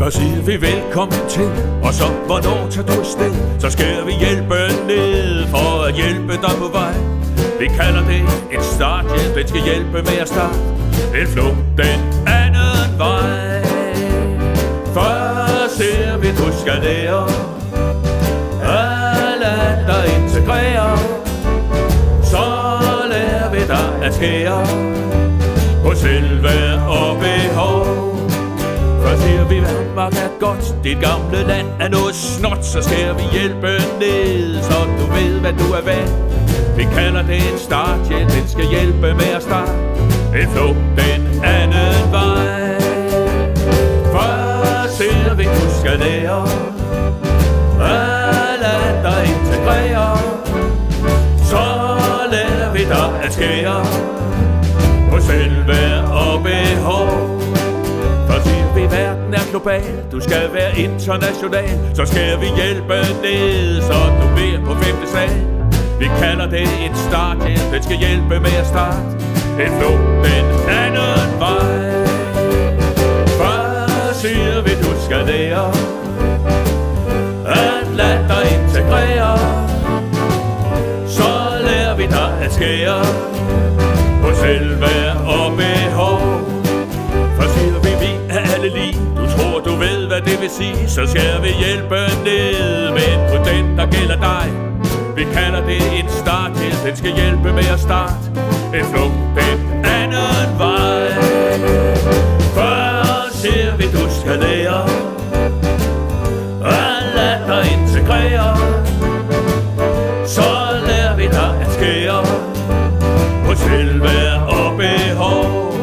Først siger vi velkommen til, og så hvornår tager du afsted? Så skal vi hjælpe ned for at hjælpe dig på vej. Vi kalder det en starthjælp, den skal hjælpe med at starte en flugt den anden vej. Først ser vi, du skal lære at lade dig integrere. Så lærer vi dig at skære på selvværd og behov. Først siger vi, Danmark er godt, dit gamle land er noget snot. Så skal vi hjælpe ned, så du ved, hvad du er værd. Vi kalder det en starthjælp, den skal hjælpe med at starte en flugt den anden vej. Først siger vi, du skal lære at lade dig integrere. Så lærer vi dig at skære på selvværd og behov. Først siger vi, verden er global, du skal være international. Så skal vi hjælpe ned, så du bliver på 5. sal. Vi kalder det en starthjælp, den skal hjælpe med at starte en flugt den anden vej. Først siger vi, du skal lære at lade dig integrere. Så lærer vi dig at skære på selvværd og behov. Først siger vi, vi er alle lige. Du tror, du ved, hvad det vil sige. Så skal vi hjælpe ned, men på den, der gælder dig. Vi kalder det en starthjælp, den skal hjælpe med at starte en flugt den anden vej. Først siger vi, du skal lære at lade dig integrere. Så lærer vi dig at skære på selvværd og behov.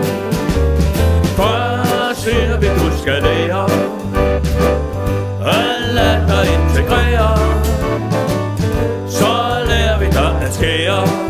Først siger vi, du skal lære at lade dig integrere. Så lærer vi dig at skære